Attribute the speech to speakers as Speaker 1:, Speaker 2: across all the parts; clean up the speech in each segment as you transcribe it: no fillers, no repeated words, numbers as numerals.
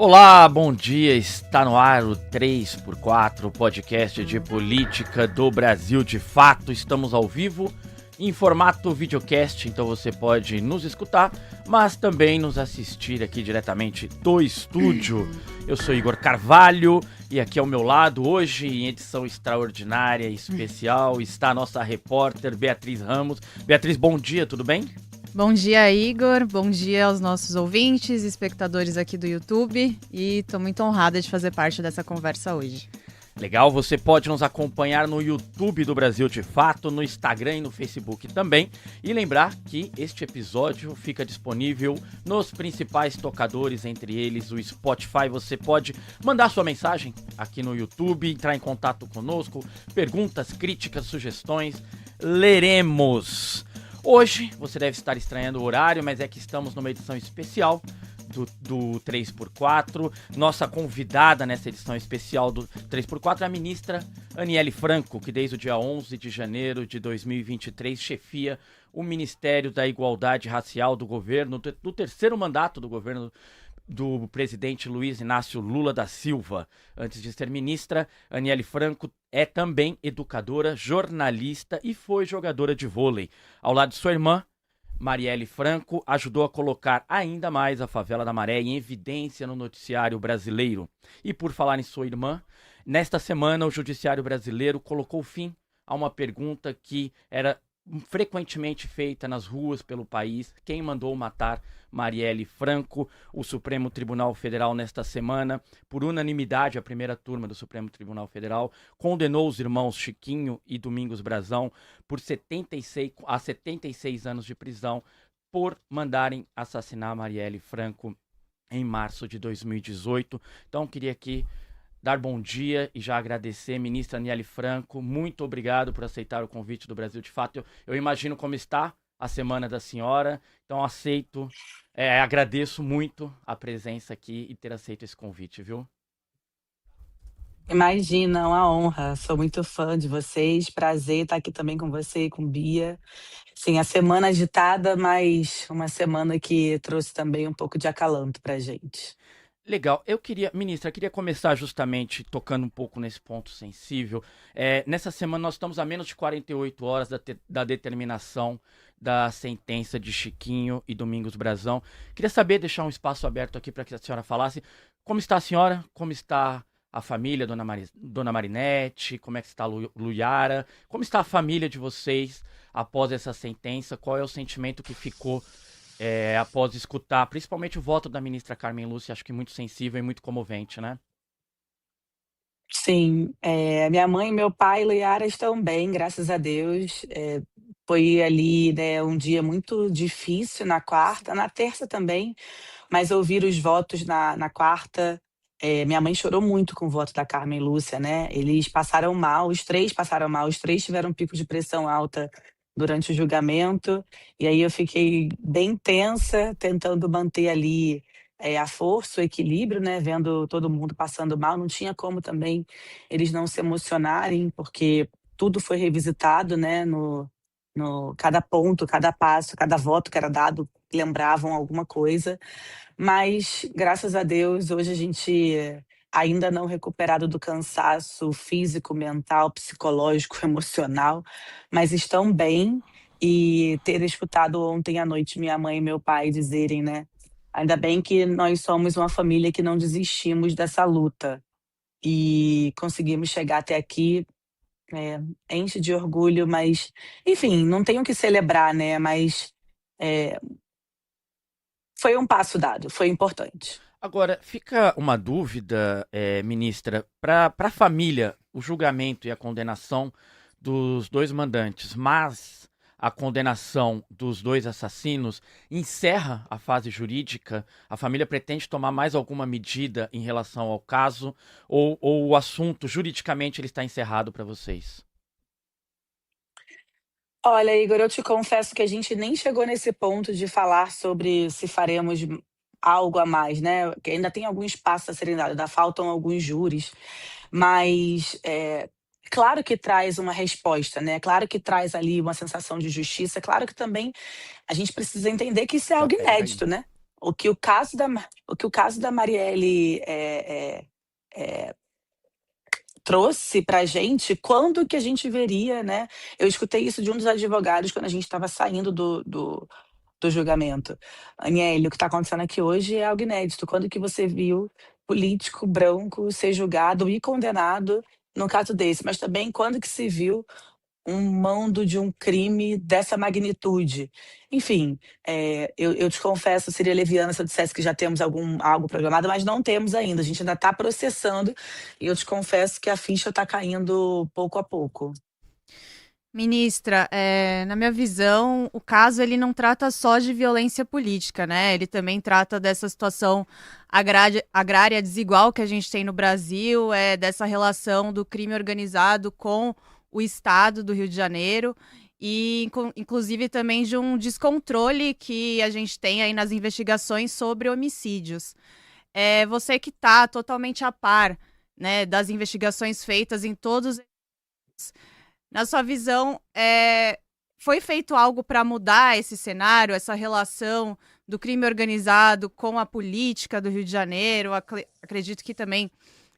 Speaker 1: Olá, bom dia, está no ar o 3x4, podcast de política do Brasil de Fato. Estamos ao vivo em formato videocast, então você pode nos escutar, mas também nos assistir aqui diretamente do estúdio. Eu sou Igor Carvalho e aqui ao meu lado, hoje em edição extraordinária e especial, está a nossa repórter Beatriz Ramos. Beatriz, bom dia, tudo bem?
Speaker 2: Bom dia, Igor. Bom dia aos nossos ouvintes, espectadores aqui do YouTube. E estou muito honrada de fazer parte dessa conversa hoje.
Speaker 1: Legal, você pode nos acompanhar no YouTube do Brasil de Fato, no Instagram e no Facebook também. E lembrar que este episódio fica disponível nos principais tocadores, entre eles o Spotify. Você pode mandar sua mensagem aqui no YouTube, entrar em contato conosco, perguntas, críticas, sugestões, leremos. Hoje, você deve estar estranhando o horário, mas é que estamos numa edição especial do 3x4. Nossa convidada nessa edição especial do 3x4 é a ministra Aniele Franco, que desde o dia 11 de janeiro de 2023 chefia o Ministério da Igualdade Racial do governo, do terceiro mandato do governo do presidente Luiz Inácio Lula da Silva. Antes de ser ministra, Aniele Franco é também educadora, jornalista e foi jogadora de vôlei. Ao lado de sua irmã, Marielle Franco, ajudou a colocar ainda mais a favela da Maré em evidência no noticiário brasileiro. E por falar em sua irmã, nesta semana o judiciário brasileiro colocou fim a uma pergunta que era frequentemente feita nas ruas pelo país: quem mandou matar Marielle Franco? O Supremo Tribunal Federal nesta semana, por unanimidade, a primeira turma do Supremo Tribunal Federal condenou os irmãos Chiquinho e Domingos Brazão por 76 anos de prisão por mandarem assassinar Marielle Franco em março de 2018. Então queria aqui dar bom dia e já agradecer, ministra Aniele Franco. Muito obrigado por aceitar o convite do Brasil de Fato. Eu imagino como está a semana da senhora, então agradeço muito a presença aqui e ter aceito esse convite, viu?
Speaker 3: Imagina, uma honra. Sou muito fã de vocês. Prazer estar aqui também com você e com Bia. Sim, a semana agitada, mas uma semana que trouxe também um pouco de acalanto pra gente.
Speaker 1: Legal. Ministra, eu queria começar justamente tocando um pouco nesse ponto sensível. Nessa semana nós estamos a menos de 48 horas da determinação da sentença de Chiquinho e Domingos Brazão. Queria saber, deixar um espaço aberto aqui para que a senhora falasse. Como está a senhora? Como está a família, Dona Marinete? Como é que está a Luyara? Como está a família de vocês após essa sentença? Qual é o sentimento que ficou após escutar, principalmente o voto da ministra Carmen Lúcia? Acho que muito sensível e muito comovente, né?
Speaker 3: Sim, minha mãe e meu pai, Liara, estão bem, graças a Deus. Foi ali, né, um dia muito difícil na quarta, na terça também, mas ouvir os votos na quarta. Minha mãe chorou muito com o voto da Carmen Lúcia, né? Eles passaram mal, os três passaram mal, os três tiveram um pico de pressão alta durante o julgamento, e aí eu fiquei bem tensa, tentando manter ali a força, o equilíbrio, né? Vendo todo mundo passando mal, não tinha como também eles não se emocionarem, porque tudo foi revisitado, né? No cada ponto, cada passo, cada voto que era dado, lembravam alguma coisa. Mas, graças a Deus, hoje a gente ainda não recuperado do cansaço físico, mental, psicológico, emocional, mas estão bem. E ter escutado ontem à noite minha mãe e meu pai dizerem, né? Ainda bem que nós somos uma família que não desistimos dessa luta e conseguimos chegar até aqui. Enche de orgulho, mas, enfim, não tenho o que celebrar, né? Mas foi um passo dado, foi importante.
Speaker 1: Agora, fica uma dúvida, ministra, para a família, o julgamento e a condenação dos dois mandantes, mas a condenação dos dois assassinos encerra a fase jurídica? A família pretende tomar mais alguma medida em relação ao caso, ou o assunto juridicamente ele está encerrado para vocês?
Speaker 3: Olha, Igor, eu te confesso que a gente nem chegou nesse ponto de falar sobre se faremos algo a mais, né? Que ainda tem algum espaço a serem dado, ainda faltam alguns júris, mas claro que traz uma resposta, né? Claro que traz ali uma sensação de justiça, claro que também a gente precisa entender que isso é
Speaker 1: Já
Speaker 3: algo
Speaker 1: pega aí.
Speaker 3: inédito, né? o que o caso da Marielle trouxe para a gente, quando que a gente veria, né? Eu escutei isso de um dos advogados quando a gente estava saindo do julgamento. Aniele, o que está acontecendo aqui hoje é algo inédito. Quando que você viu político branco ser julgado e condenado num caso desse? Mas também quando que se viu um mando de um crime dessa magnitude? Enfim, eu te confesso, seria leviana se eu dissesse que já temos algo programado, mas não temos ainda. A gente ainda está processando e eu te confesso que a ficha está caindo pouco a pouco.
Speaker 2: Ministra, na minha visão, o caso ele não trata só de violência política, né? Ele também trata dessa situação agrária desigual que a gente tem no Brasil, dessa relação do crime organizado com o Estado do Rio de Janeiro e, inclusive, também de um descontrole que a gente tem aí nas investigações sobre homicídios. Você que está totalmente a par, né, das investigações feitas em todos. Na sua visão, foi feito algo para mudar esse cenário, essa relação do crime organizado com a política do Rio de Janeiro? Acredito que também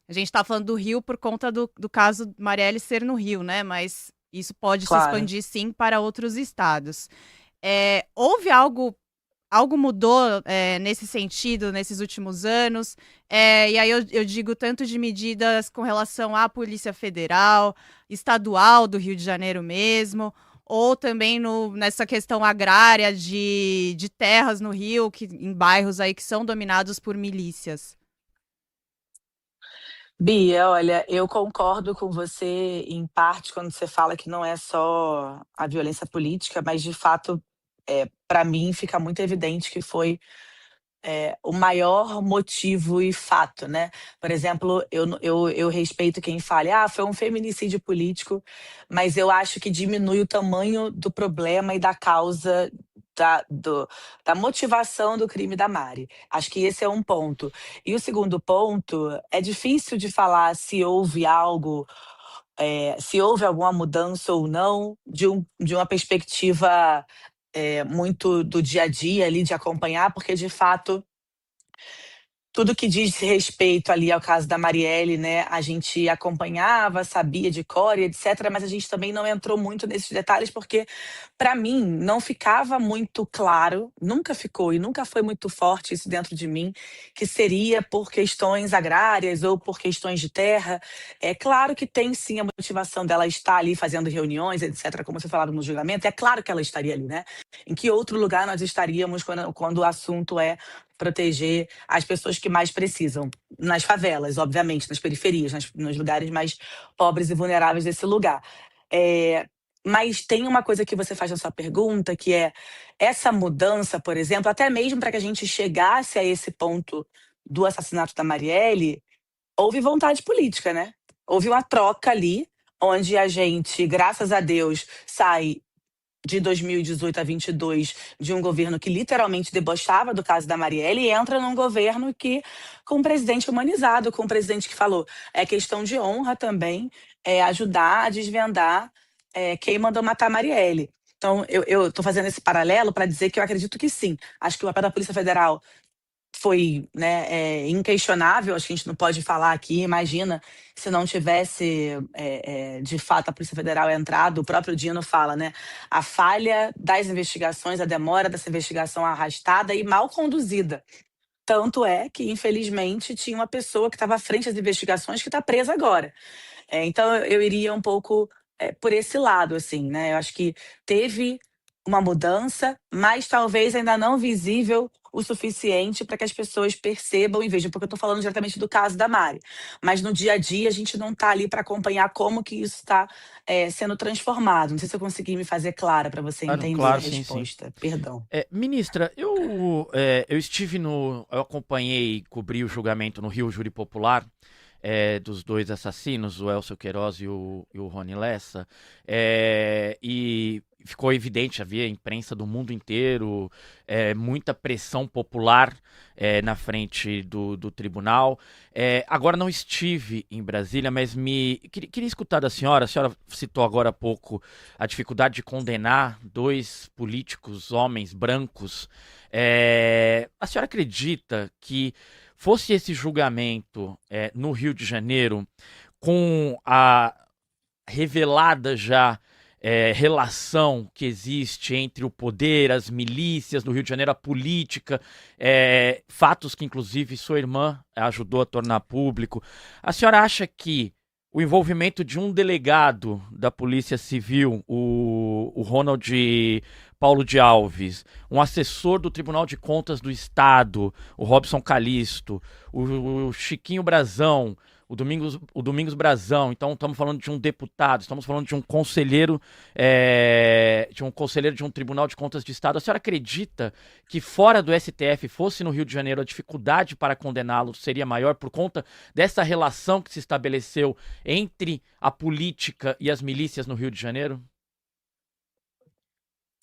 Speaker 2: a gente está falando do Rio por conta do caso Marielle ser no Rio, né? Mas isso pode se
Speaker 3: Claro.
Speaker 2: expandir, sim, para outros estados. Houve algo mudou nesse sentido nesses últimos anos? E aí eu digo tanto de medidas com relação à Polícia Federal, estadual do Rio de Janeiro mesmo, ou também nessa questão agrária de terras no Rio, em bairros aí que são dominados por milícias.
Speaker 3: Bia, olha, eu concordo com você em parte quando você fala que não é só a violência política, mas de fato, para mim fica muito evidente que foi o maior motivo e fato, né? Por exemplo, eu respeito quem fale, foi um feminicídio político, mas eu acho que diminui o tamanho do problema e da causa da motivação do crime da Mari. Acho que esse é um ponto. E o segundo ponto, é difícil de falar se houve algo, se houve alguma mudança ou não, de uma perspectiva muito do dia a dia ali, de acompanhar, porque de fato tudo que diz respeito ali ao caso da Marielle, né, a gente acompanhava, sabia de cor e etc, mas a gente também não entrou muito nesses detalhes, porque, para mim, não ficava muito claro, nunca ficou e nunca foi muito forte isso dentro de mim, que seria por questões agrárias ou por questões de terra. É claro que tem sim a motivação dela estar ali fazendo reuniões, etc, como você falava no julgamento, é claro que ela estaria ali, né? Em que outro lugar nós estaríamos quando o assunto é proteger as pessoas que mais precisam? Nas favelas, obviamente, nas periferias, nos lugares mais pobres e vulneráveis desse lugar. Mas tem uma coisa que você faz na sua pergunta, que é essa mudança, por exemplo, até mesmo para que a gente chegasse a esse ponto do assassinato da Marielle, houve vontade política, né? Houve uma troca ali, onde a gente, graças a Deus, sai de 2018 a 22 de um governo que literalmente debochava do caso da Marielle e entra num governo com um presidente humanizado, com um presidente que falou, é questão de honra também, ajudar a desvendar quem mandou matar a Marielle. Então, eu tô fazendo esse paralelo para dizer que eu acredito que sim. Acho que o papel da Polícia Federal foi, né, inquestionável, acho que a gente não pode falar aqui, imagina se não tivesse, de fato, a Polícia Federal entrado, o próprio Dino fala, né, a falha das investigações, a demora dessa investigação arrastada e mal conduzida. Tanto é que, infelizmente, tinha uma pessoa que estava à frente das investigações que está presa agora. Então eu iria um pouco por esse lado, assim, né? Eu acho que teve uma mudança, mas talvez ainda não visível o suficiente para que as pessoas percebam e vejam, porque eu estou falando diretamente do caso da Mari. Mas no dia a dia a gente não está ali para acompanhar como que isso está sendo transformado. Não sei se eu consegui me fazer clara para você
Speaker 1: Claro,
Speaker 3: entender a
Speaker 1: claro, sim, sim.
Speaker 3: resposta. Perdão.
Speaker 1: Ministra, eu estive eu acompanhei e cobri o julgamento no Rio Júri Popular. dos dois assassinos, o Elcio Queiroz e o Rony Lessa, e ficou evidente, havia imprensa do mundo inteiro, muita pressão popular na frente do tribunal. Agora não estive em Brasília, mas queria escutar da senhora. A senhora citou agora há pouco a dificuldade de condenar dois políticos, homens brancos. A senhora acredita que fosse esse julgamento no Rio de Janeiro, com a revelada já relação que existe entre o poder, as milícias no Rio de Janeiro, a política, fatos que inclusive sua irmã ajudou a tornar público. A senhora acha que o envolvimento de um delegado da Polícia Civil, o Ronald Paulo de Alves, um assessor do Tribunal de Contas do Estado, o Robson Calisto, o Chiquinho Brazão, o Domingos Brazão, então estamos falando de um deputado, estamos falando de um conselheiro, de um Tribunal de Contas de Estado. A senhora acredita que fora do STF, fosse no Rio de Janeiro, a dificuldade para condená-lo seria maior por conta dessa relação que se estabeleceu entre a política e as milícias no Rio de Janeiro?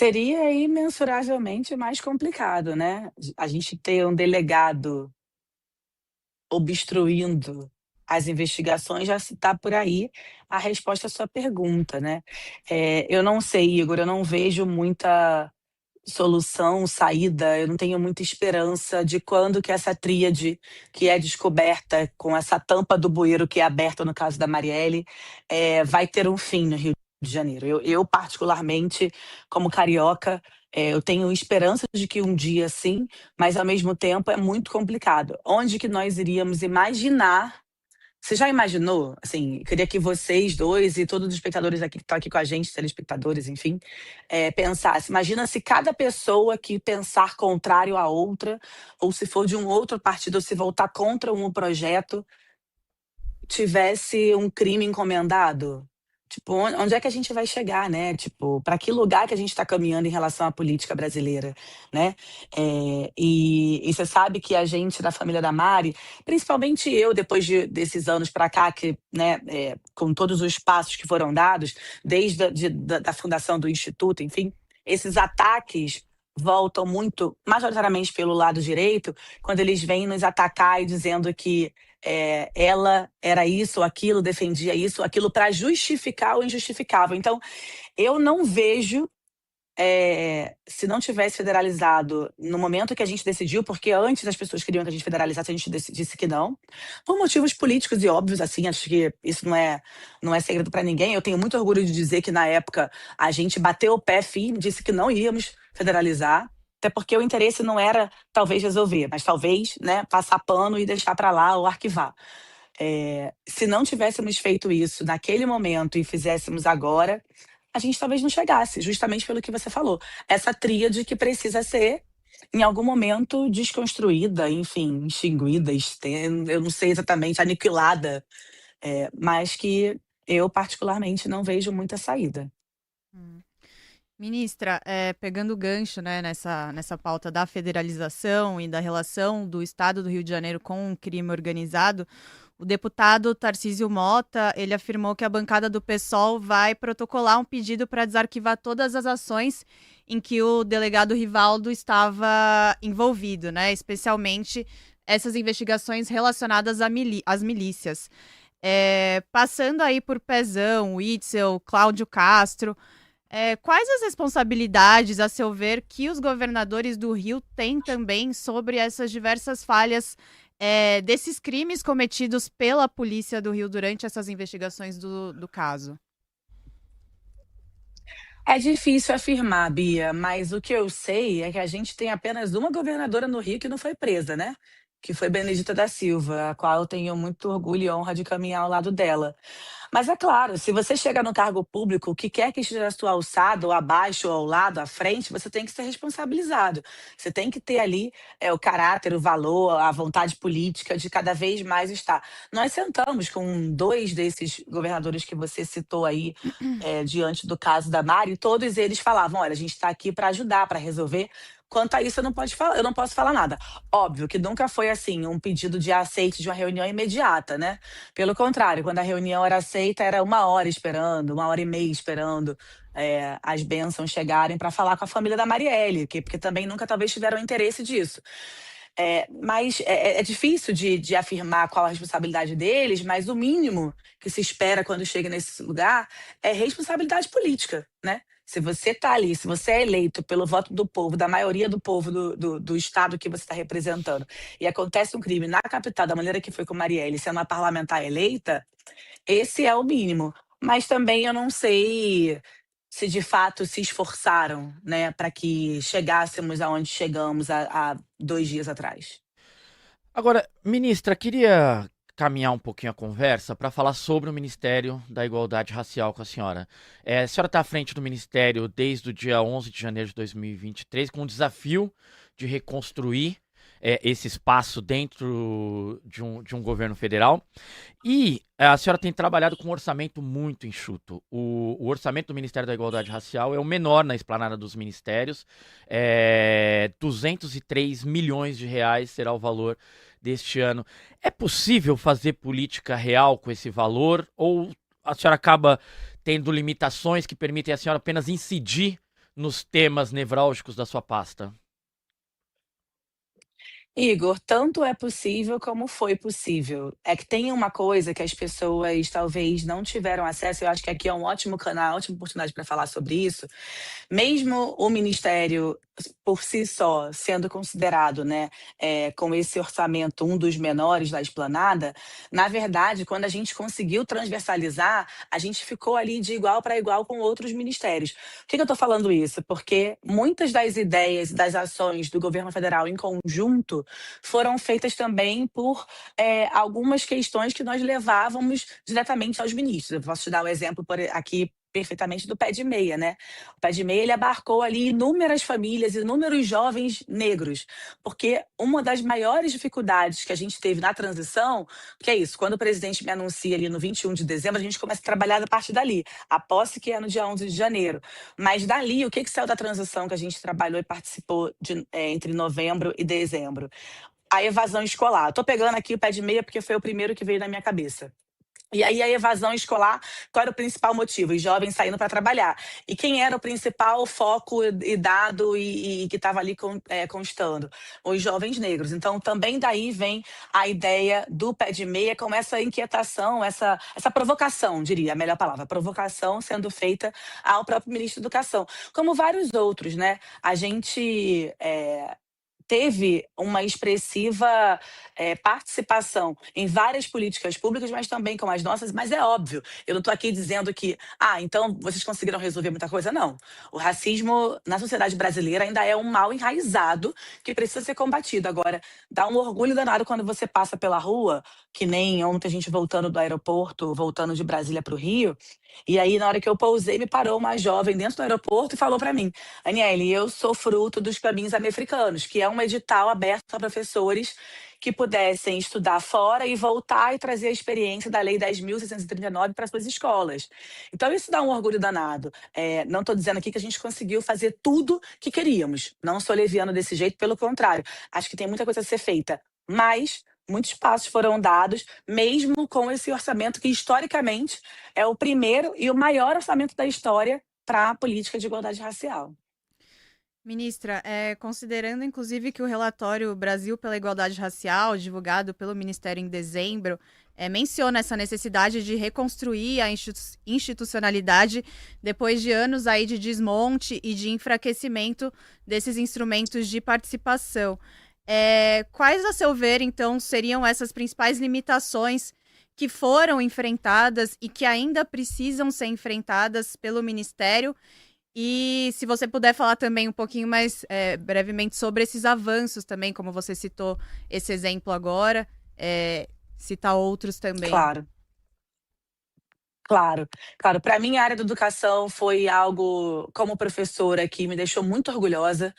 Speaker 3: Seria imensuravelmente mais complicado, né? A gente ter um delegado obstruindo as investigações, já se está por aí a resposta à sua pergunta, né. Eu não sei, Igor, eu não vejo muita solução, saída, eu não tenho muita esperança de quando que essa tríade que é descoberta com essa tampa do bueiro que é aberta no caso da Marielle, vai ter um fim no Rio de Janeiro. Eu particularmente, como carioca, eu tenho esperança de que um dia sim, mas ao mesmo tempo é muito complicado. Onde que nós iríamos imaginar. Você já imaginou? Assim, queria que vocês dois e todos os espectadores aqui que estão aqui com a gente, telespectadores, enfim, pensasse. Imagina se cada pessoa que pensar contrário à outra, ou se for de um outro partido, ou se voltar contra um projeto, tivesse um crime encomendado. Tipo, onde é que a gente vai chegar, né? Tipo, para que lugar que a gente está caminhando em relação à política brasileira, né? E você sabe que a gente da família da Mari, principalmente eu, depois desses anos para cá, que, né, com todos os passos que foram dados, desde da fundação do Instituto, enfim, esses ataques voltam muito, majoritariamente pelo lado direito, quando eles vêm nos atacar e dizendo que ela era isso ou aquilo, defendia isso ou aquilo para justificar o injustificável. Então, eu não vejo, se não tivesse federalizado no momento que a gente decidiu, porque antes as pessoas queriam que a gente federalizasse, a gente disse que não, por motivos políticos e óbvios, assim, acho que isso não é segredo para ninguém. Eu tenho muito orgulho de dizer que na época a gente bateu o pé firme, disse que não íamos federalizar, até porque o interesse não era talvez resolver, mas talvez, né, passar pano e deixar para lá ou arquivar. Se não tivéssemos feito isso naquele momento e fizéssemos agora, a gente talvez não chegasse, justamente pelo que você falou. Essa tríade que precisa ser, em algum momento, desconstruída, enfim, extinguida, eu não sei exatamente, aniquilada, mas que eu particularmente não vejo muita saída.
Speaker 2: Hum. Ministra, pegando o gancho, né, nessa pauta da federalização e da relação do Estado do Rio de Janeiro com o crime organizado, o deputado Tarcísio Mota, ele afirmou que a bancada do PSOL vai protocolar um pedido para desarquivar todas as ações em que o delegado Rivaldo estava envolvido, né, especialmente essas investigações relacionadas às milícias. Passando aí por Pezão, Witzel, Cláudio Castro, quais as responsabilidades, a seu ver, que os governadores do Rio têm também sobre essas diversas falhas desses crimes cometidos pela polícia do Rio durante essas investigações do caso?
Speaker 3: É difícil afirmar, Bia, mas o que eu sei é que a gente tem apenas uma governadora no Rio que não foi presa, né? Que foi Benedita da Silva, a qual eu tenho muito orgulho e honra de caminhar ao lado dela. Mas é claro, se você chega no cargo público, o que quer que esteja à sua alçada, ou abaixo, ou ao lado, à frente, você tem que ser responsabilizado. Você tem que ter ali o caráter, o valor, a vontade política de cada vez mais estar. Nós sentamos com dois desses governadores que você citou aí, diante do caso da Mari, e todos eles falavam: olha, a gente está aqui para ajudar, para resolver Quanto a isso, eu não posso falar nada. Óbvio que nunca foi assim um pedido de aceite de uma reunião imediata, né? Pelo contrário, quando a reunião era aceita, era 1 hora esperando, 1 hora e meia esperando as bênçãos chegarem para falar com a família da Marielle, porque também nunca talvez tiveram interesse disso. Mas é difícil de afirmar qual a responsabilidade deles, mas o mínimo que se espera quando chega nesse lugar é responsabilidade política, né? Se você está ali, se você é eleito pelo voto do povo, da maioria do povo do estado que você está representando, e acontece um crime na capital, da maneira que foi com Marielle, sendo uma parlamentar eleita, esse é o mínimo. Mas também eu não sei se de fato se esforçaram, né, para que chegássemos aonde chegamos há 2 dias atrás.
Speaker 1: Agora, ministra, queria caminhar um pouquinho a conversa para falar sobre o Ministério da Igualdade Racial com a senhora. A senhora está à frente do Ministério desde o dia 11 de janeiro de 2023, com o desafio de reconstruir esse espaço dentro de um governo federal. E a senhora tem trabalhado com um orçamento muito enxuto. O orçamento do Ministério da Igualdade Racial é o menor na esplanada dos ministérios. 203 milhões de reais será o valor deste ano. É possível fazer política real com esse valor? Ou a senhora acaba tendo limitações que permitem a senhora apenas incidir nos temas nevrálgicos da sua pasta?
Speaker 3: Igor, tanto é possível como foi possível. É que tem uma coisa que as pessoas talvez não tiveram acesso, eu acho que aqui é um ótimo canal, ótima oportunidade para falar sobre isso. Mesmo o ministério, por si só, sendo considerado, né, com esse orçamento um dos menores da esplanada, na verdade, quando a gente conseguiu transversalizar, a gente ficou ali de igual para igual com outros ministérios. Por que eu estou falando isso? Porque muitas das ideias e das ações do governo federal em conjunto foram feitas também por algumas questões que nós levávamos diretamente aos ministros. Eu posso te dar um exemplo aqui perfeitamente do pé de meia, né? O pé de meia ele abarcou ali inúmeras famílias, inúmeros jovens negros, porque uma das maiores dificuldades que a gente teve na transição, que é isso, quando o presidente me anuncia ali no 21 de dezembro, a gente começa a trabalhar a partir dali, a posse que é no dia 11 de janeiro. Mas dali, o que saiu da transição que a gente trabalhou e participou entre novembro e dezembro? A evasão escolar. Estou pegando aqui o pé de meia porque foi o primeiro que veio na minha cabeça. E aí a evasão escolar, qual era o principal motivo? Os jovens saindo para trabalhar. E quem era o principal foco e dado e que estava ali constando? Os jovens negros. Então também daí vem a ideia do pé de meia com essa inquietação, essa provocação, diria a melhor palavra, provocação sendo feita ao próprio ministro da Educação. Como vários outros, né? A gente teve uma expressiva participação em várias políticas públicas, mas também com as nossas. Mas é óbvio, eu não estou aqui dizendo que, então vocês conseguiram resolver muita coisa, não. O racismo na sociedade brasileira ainda é um mal enraizado que precisa ser combatido. Agora, dá um orgulho danado quando você passa pela rua, que nem ontem a gente voltando do aeroporto, voltando de Brasília para o Rio, e aí na hora que eu pousei, me parou uma jovem dentro do aeroporto e falou para mim: Aniele, eu sou fruto dos caminhos americanos, que é um edital aberto a professores que pudessem estudar fora e voltar e trazer a experiência da Lei 10.639 para suas escolas. Então, isso dá um orgulho danado. Não estou dizendo aqui que a gente conseguiu fazer tudo que queríamos. Não sou leviano desse jeito, pelo contrário. Acho que tem muita coisa a ser feita. Mas muitos passos foram dados, mesmo com esse orçamento que, historicamente, é o primeiro e o maior orçamento da história para a política de igualdade racial.
Speaker 2: Ministra, considerando inclusive que o relatório Brasil pela Igualdade Racial, divulgado pelo Ministério em dezembro, menciona essa necessidade de reconstruir a institucionalidade depois de anos aí de desmonte e de enfraquecimento desses instrumentos de participação. Quais, a seu ver, então, seriam essas principais limitações que foram enfrentadas e que ainda precisam ser enfrentadas pelo Ministério? E se você puder falar também um pouquinho mais brevemente sobre esses avanços também, como você citou esse exemplo agora, citar outros também.
Speaker 3: Claro. Claro, claro. Para mim, a área da educação foi algo, como professora, que me deixou muito orgulhosa.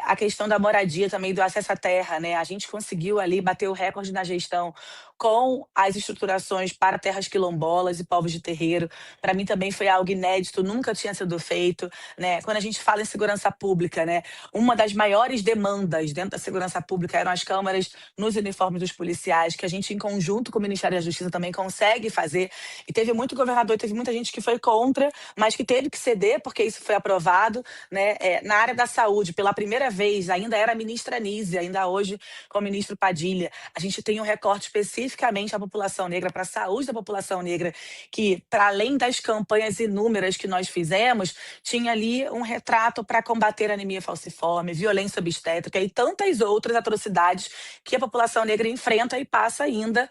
Speaker 3: A questão da moradia também, do acesso à terra, né? A gente conseguiu ali bater o recorde na gestão com as estruturações para terras quilombolas e povos de terreiro. Para mim também foi algo inédito, nunca tinha sido feito, né? Quando a gente fala em segurança pública, né? Uma das maiores demandas dentro da segurança pública eram as câmaras nos uniformes dos policiais, que a gente, em conjunto com o Ministério da Justiça, também consegue fazer. E teve muito governador, teve muita gente que foi contra, mas que teve que ceder porque isso foi aprovado, né? Na área da saúde, pela primeira vez, ainda era a ministra Anísia, ainda hoje com o ministro Padilha, a gente tem um recorte especificamente à população negra, para a saúde da população negra, que, para além das campanhas inúmeras que nós fizemos, tinha ali um retrato para combater a anemia falciforme, violência obstétrica e tantas outras atrocidades que a população negra enfrenta e passa ainda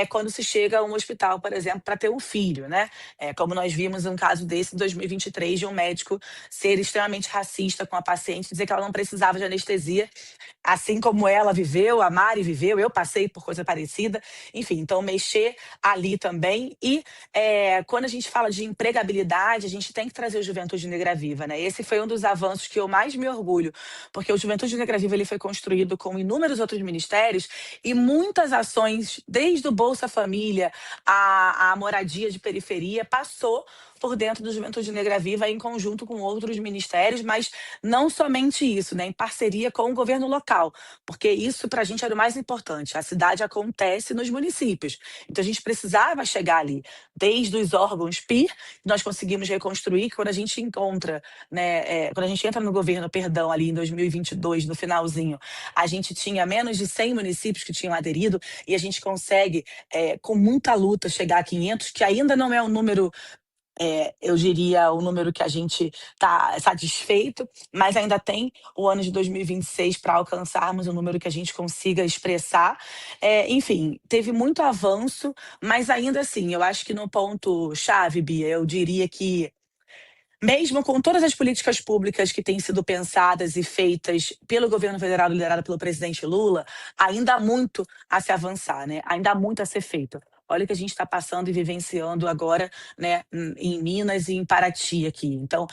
Speaker 3: quando se chega a um hospital, por exemplo, para ter um filho, né? Como nós vimos um caso desse em 2023, de um médico ser extremamente racista com a paciente, dizer que ela não precisava de anestesia, assim como ela viveu, a Mari viveu, eu passei por coisa parecida. Enfim, então mexer ali também. E quando a gente fala de empregabilidade, a gente tem que trazer o Juventude Negra Viva, né? Esse foi um dos avanços que eu mais me orgulho, porque o Juventude Negra Viva ele foi construído com inúmeros outros ministérios e muitas ações, desde o Bolsa Família, a moradia de periferia, passou por dentro do Juventude Negra Viva em conjunto com outros ministérios, mas não somente isso, né? Em parceria com o governo local, porque isso para a gente era o mais importante. A cidade acontece nos municípios, então a gente precisava chegar ali, desde os órgãos PIR, que nós conseguimos reconstruir, que quando a gente encontra, né? Quando a gente entra no governo, perdão, ali em 2022, no finalzinho, a gente tinha menos de 100 municípios que tinham aderido e a gente consegue, com muita luta, chegar a 500, que ainda não é um número, eu diria, o número que a gente está satisfeito, mas ainda tem o ano de 2026 para alcançarmos um número que a gente consiga expressar. Enfim, teve muito avanço, mas ainda assim, eu acho que no ponto-chave, Bia, eu diria que mesmo com todas as políticas públicas que têm sido pensadas e feitas pelo governo federal liderado pelo presidente Lula, ainda há muito a se avançar, né? Ainda há muito a ser feito. Olha o que a gente está passando e vivenciando agora, né, em Minas e em Paraty aqui. Então,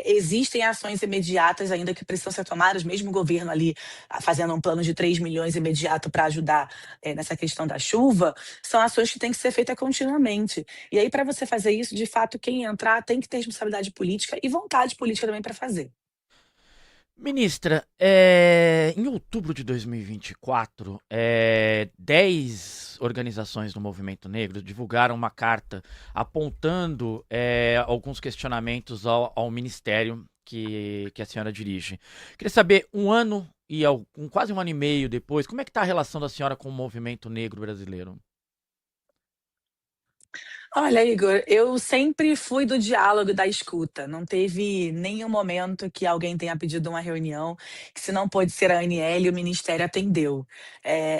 Speaker 3: existem ações imediatas ainda que precisam ser tomadas, mesmo o governo ali fazendo um plano de 3 milhões imediato para ajudar nessa questão da chuva, são ações que têm que ser feitas continuamente. E aí, para você fazer isso, de fato, quem entrar tem que ter responsabilidade política e vontade política também para fazer.
Speaker 1: Ministra, em outubro de 2024, 10 organizações do movimento negro divulgaram uma carta apontando alguns questionamentos ao ministério que a senhora dirige. Queria saber, quase um ano e meio depois, como é que está a relação da senhora com o movimento negro brasileiro?
Speaker 3: Olha, Igor, eu sempre fui do diálogo e da escuta. Não teve nenhum momento que alguém tenha pedido uma reunião, que se não pôde ser a ANL, o Ministério atendeu.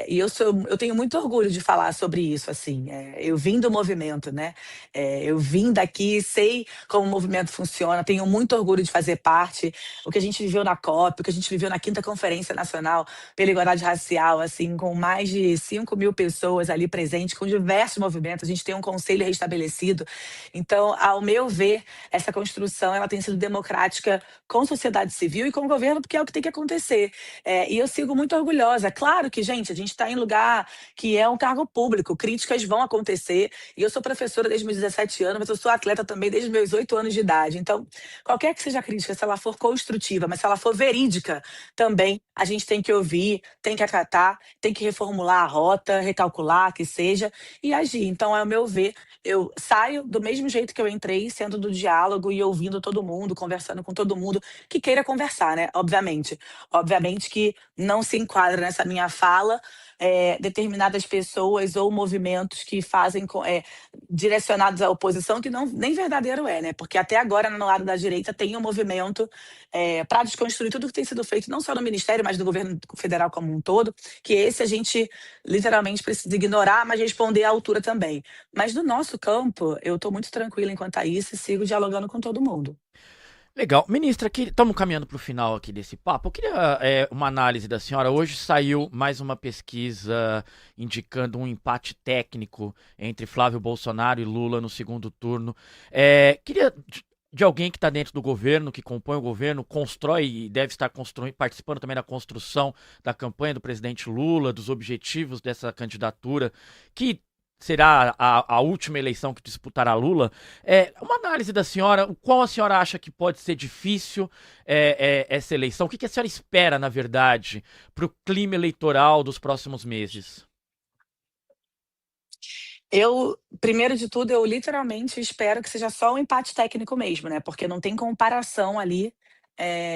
Speaker 3: E eu tenho muito orgulho de falar sobre isso, assim. Eu vim do movimento, né? Eu vim daqui, sei como o movimento funciona, tenho muito orgulho de fazer parte. O que a gente viveu na COP, o que a gente viveu na Quinta Conferência Nacional pela Igualdade Racial, assim, com mais de 5.000 pessoas ali presentes, com diversos movimentos. A gente tem um conselho restabelecido. Então, ao meu ver, essa construção ela tem sido democrática com sociedade civil e com o governo, porque é o que tem que acontecer. E eu sigo muito orgulhosa. Claro que, gente, a gente está em lugar que é um cargo público, críticas vão acontecer. E eu sou professora desde meus 17 anos, mas eu sou atleta também desde meus 8 anos de idade. Então, qualquer que seja a crítica, se ela for construtiva, mas se ela for verídica, também a gente tem que ouvir, tem que acatar, tem que reformular a rota, recalcular, que seja, e agir. Então, ao meu ver, eu saio do mesmo jeito que eu entrei, sendo do diálogo e ouvindo todo mundo, conversando com todo mundo que queira conversar, né? Obviamente. Obviamente que não se enquadra nessa minha fala determinadas pessoas ou movimentos que fazem direcionados à oposição, que não, nem verdadeiro né? Porque até agora, no lado da direita, tem um movimento para desconstruir tudo que tem sido feito, não só no Ministério, mas no governo federal como um todo, que esse a gente literalmente precisa ignorar, mas responder à altura também. Mas no nosso campo, eu estou muito tranquila enquanto a isso e sigo dialogando com todo mundo.
Speaker 1: Legal. Ministra, estamos caminhando para o final aqui desse papo. Eu queria uma análise da senhora. Hoje saiu mais uma pesquisa indicando um empate técnico entre Flávio Bolsonaro e Lula no segundo turno. Queria de alguém que está dentro do governo, que compõe o governo, constrói e deve estar participando também da construção da campanha do presidente Lula, dos objetivos dessa candidatura, que será a última eleição que disputará Lula. Uma análise da senhora, qual a senhora acha que pode ser difícil essa eleição? O que a senhora espera, na verdade, para o clima eleitoral dos próximos meses?
Speaker 3: Primeiro de tudo, eu literalmente espero que seja só um empate técnico mesmo, né? Porque não tem comparação ali,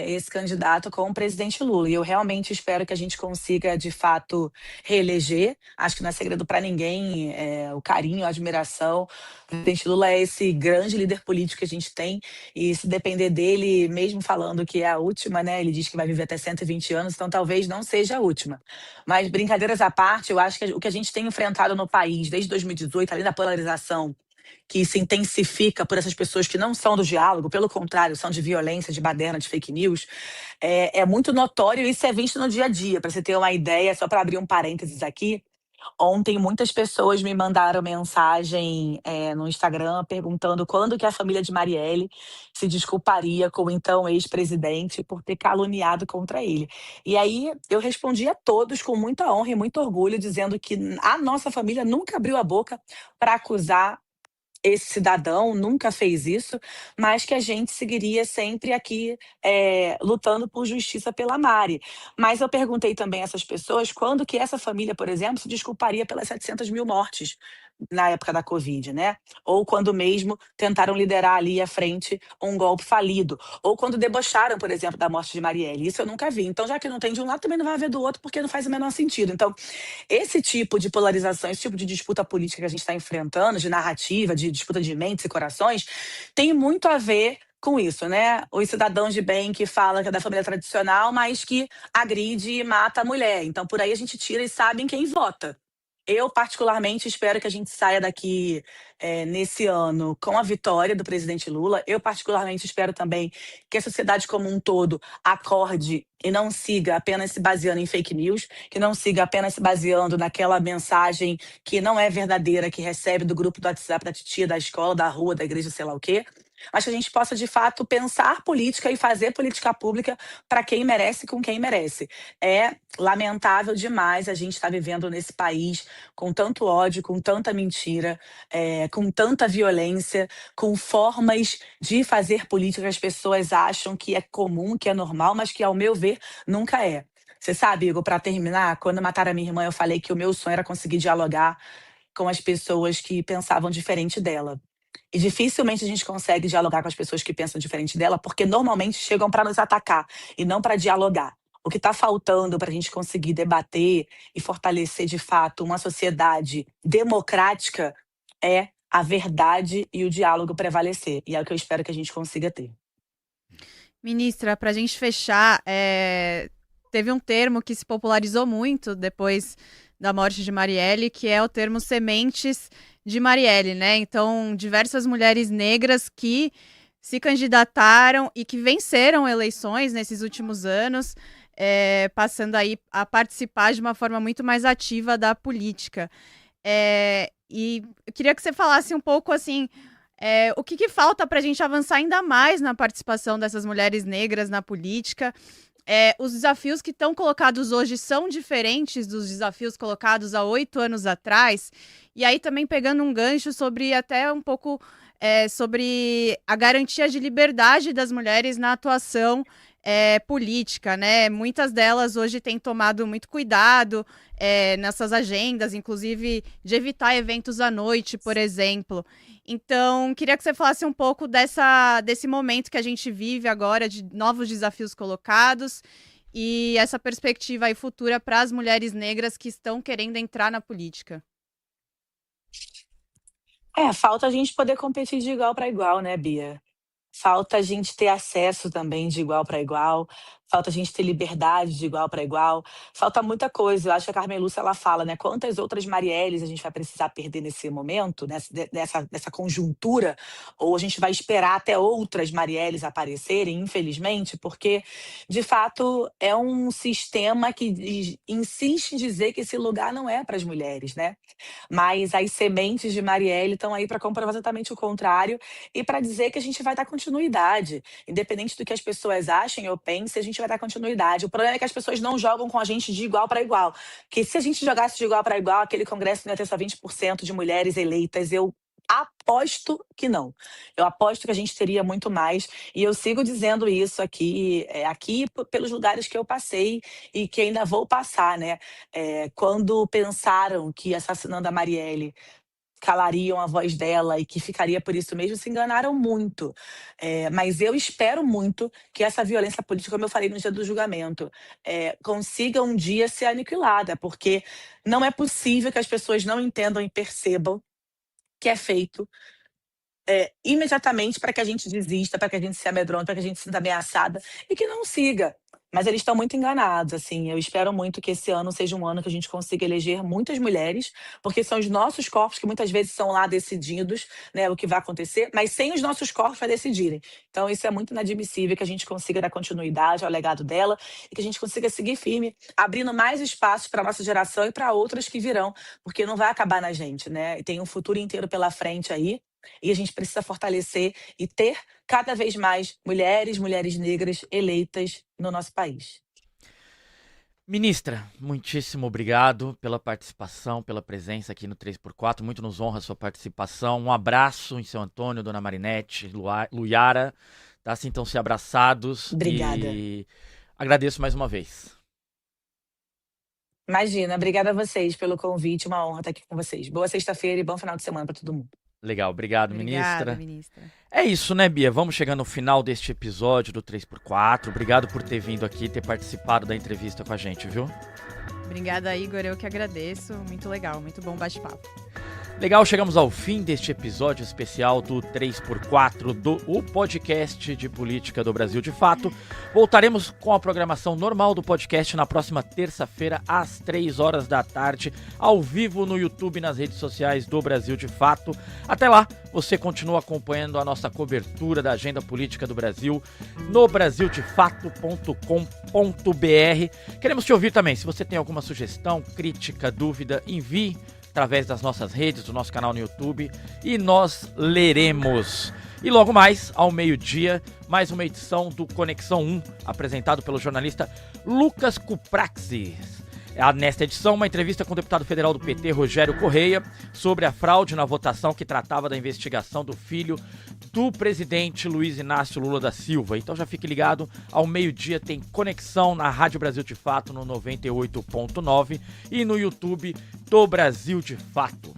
Speaker 3: esse candidato com o presidente Lula. E eu realmente espero que a gente consiga, de fato, reeleger. Acho que não é segredo para ninguém, o carinho, a admiração. O presidente Lula é esse grande líder político que a gente tem. E se depender dele, mesmo falando que é a última, né? Ele diz que vai viver até 120 anos, então talvez não seja a última. Mas brincadeiras à parte, eu acho que o que a gente tem enfrentado no país desde 2018, além da polarização que se intensifica por essas pessoas que não são do diálogo, pelo contrário, são de violência, de baderna, de fake news, é muito notório e isso é visto no dia a dia. Para você ter uma ideia, só para abrir um parênteses aqui, ontem muitas pessoas me mandaram mensagem no Instagram perguntando quando que a família de Marielle se desculparia com o então ex-presidente por ter caluniado contra ele. E aí eu respondi a todos com muita honra e muito orgulho, dizendo que a nossa família nunca abriu a boca para acusar esse cidadão, nunca fez isso, mas que a gente seguiria sempre aqui, lutando por justiça pela Mari. Mas eu perguntei também a essas pessoas quando que essa família, por exemplo, se desculparia pelas 700.000 mortes na época da Covid, né? Ou quando mesmo tentaram liderar ali à frente um golpe falido. Ou quando debocharam, por exemplo, da morte de Marielle. Isso eu nunca vi. Então, já que não tem de um lado, também não vai haver do outro, porque não faz o menor sentido. Então, esse tipo de polarização, esse tipo de disputa política que a gente está enfrentando, de narrativa, de disputa de mentes e corações, tem muito a ver com isso, né? Os cidadãos de bem que falam que é da família tradicional, mas que agride e mata a mulher. Então, por aí a gente tira e sabe em quem vota. Eu, particularmente, espero que a gente saia daqui nesse ano com a vitória do presidente Lula. Eu, particularmente, espero também que a sociedade como um todo acorde e não siga apenas se baseando em fake news, que não siga apenas se baseando naquela mensagem que não é verdadeira, que recebe do grupo do WhatsApp da titia, da escola, da rua, da igreja, sei lá o quê. Mas que a gente possa, de fato, pensar política e fazer política pública para quem merece, com quem merece. É lamentável demais a gente estar vivendo nesse país com tanto ódio, com tanta mentira, com tanta violência, com formas de fazer política que as pessoas acham que é comum, que é normal, mas que, ao meu ver, nunca é. Você sabe, Igor, para terminar, quando mataram a minha irmã, eu falei que o meu sonho era conseguir dialogar com as pessoas que pensavam diferente dela. E dificilmente a gente consegue dialogar com as pessoas que pensam diferente dela, porque normalmente chegam para nos atacar e não para dialogar. O que está faltando para a gente conseguir debater e fortalecer de fato uma sociedade democrática é a verdade e o diálogo prevalecer. E é o que eu espero que a gente consiga ter.
Speaker 2: Ministra, para a gente fechar, teve um termo que se popularizou muito depois da morte de Marielle, que é o termo sementes de Marielle, né? Então, diversas mulheres negras que se candidataram e que venceram eleições nesses últimos anos, passando aí a participar de uma forma muito mais ativa da política. E eu queria que você falasse um pouco, assim, o que falta para a gente avançar ainda mais na participação dessas mulheres negras na política. Os desafios que estão colocados hoje são diferentes dos desafios colocados há 8 anos atrás. E aí também pegando um gancho sobre até um pouco sobre a garantia de liberdade das mulheres na atuação política, né? Muitas delas hoje têm tomado muito cuidado nessas agendas, inclusive de evitar eventos à noite, por exemplo. Então, queria que você falasse um pouco desse momento que a gente vive agora, de novos desafios colocados e essa perspectiva aí futura para as mulheres negras que estão querendo entrar na política.
Speaker 3: Falta a gente poder competir de igual para igual, né, Bia? Falta a gente ter acesso também de igual para igual. falta a gente ter liberdade de igual para igual, falta muita coisa. Eu acho que a Carmen Lúcia ela fala, né? Quantas outras Marielles a gente vai precisar perder nesse momento, nessa conjuntura, ou a gente vai esperar até outras Marielles aparecerem, infelizmente, porque de fato é um sistema que insiste em dizer que esse lugar não é para as mulheres, né? Mas as sementes de Marielle estão aí para comprovar exatamente o contrário e para dizer que a gente vai dar continuidade. Independente do que as pessoas achem ou pensem, a gente vai dar continuidade. O problema é que as pessoas não jogam com a gente de igual para igual. Porque se a gente jogasse de igual para igual, aquele congresso não ia ter só 20% de mulheres eleitas. Eu aposto que não. Eu aposto que a gente teria muito mais. E eu sigo dizendo isso aqui pelos lugares que eu passei e que ainda vou passar, né? Quando pensaram que assassinando a Marielle calariam a voz dela e que ficaria por isso mesmo, se enganaram muito. Mas eu espero muito que essa violência política, como eu falei no dia do julgamento, consiga um dia ser aniquilada, porque não é possível que as pessoas não entendam e percebam que é feito imediatamente para que a gente desista, para que a gente se amedronte, para que a gente se sinta ameaçada e que não siga. Mas eles estão muito enganados, assim. Eu espero muito que esse ano seja um ano que a gente consiga eleger muitas mulheres, porque são os nossos corpos que muitas vezes são lá decididos, né, o que vai acontecer, mas sem os nossos corpos para decidirem. Então isso é muito inadmissível que a gente consiga dar continuidade ao legado dela e que a gente consiga seguir firme, abrindo mais espaços para nossa geração e para outras que virão, porque não vai acabar na gente, né? E tem um futuro inteiro pela frente aí. E a gente precisa fortalecer e ter cada vez mais mulheres negras eleitas no nosso país.
Speaker 1: Ministra, muitíssimo obrigado pela participação, pela presença aqui no 3x4. Muito nos honra a sua participação. Um abraço em Seu Antônio, Dona Marinete, Luiara. Tá? Sintam-se abraçados.
Speaker 3: Obrigada.
Speaker 1: E agradeço mais uma vez.
Speaker 3: Imagina, obrigada a vocês pelo convite. Uma honra estar aqui com vocês. Boa sexta-feira e bom final de semana para todo mundo.
Speaker 1: Legal, obrigado,
Speaker 2: Obrigada,
Speaker 1: ministra. É isso, né, Bia? Vamos chegando ao final deste episódio do 3x4. Obrigado por ter vindo aqui, ter participado da entrevista com a gente, viu?
Speaker 2: Obrigada, Igor. Eu que agradeço. Muito legal, muito bom bate-papo.
Speaker 1: Legal, chegamos ao fim deste episódio especial do 3x4, o podcast de política do Brasil de Fato. Voltaremos com a programação normal do podcast na próxima terça-feira, às 3 horas da tarde, ao vivo no YouTube e nas redes sociais do Brasil de Fato. Até lá, você continua acompanhando a nossa cobertura da agenda política do Brasil no brasildefato.com.br. Queremos te ouvir também. Se você tem alguma sugestão, crítica, dúvida, envie através das nossas redes, do nosso canal no YouTube, e nós leremos. E logo mais, ao meio-dia, mais uma edição do Conexão 1, apresentado pelo jornalista Lucas Cupraxis. Nesta edição, uma entrevista com o deputado federal do PT, Rogério Correia, sobre a fraude na votação que tratava da investigação do filho do presidente Luiz Inácio Lula da Silva. Então já fique ligado, ao meio-dia tem Conexão na Rádio Brasil de Fato, no 98.9 e no YouTube do Brasil de Fato.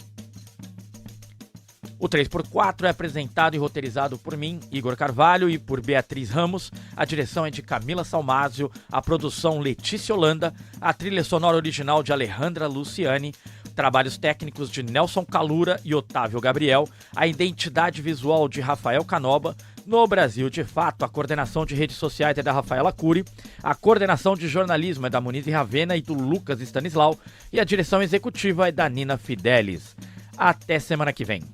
Speaker 1: O 3x4 é apresentado e roteirizado por mim, Igor Carvalho, e por Beatriz Ramos. A direção é de Camila Salmásio, a produção Letícia Holanda, a trilha sonora original de Alejandra Luciani, trabalhos técnicos de Nelson Calura e Otávio Gabriel, a identidade visual de Rafael Canoba. No Brasil de Fato, a coordenação de redes sociais é da Rafaela Cury, a coordenação de jornalismo é da Monize Ravena e do Lucas Stanislau, e a direção executiva é da Nina Fidelis. Até semana que vem.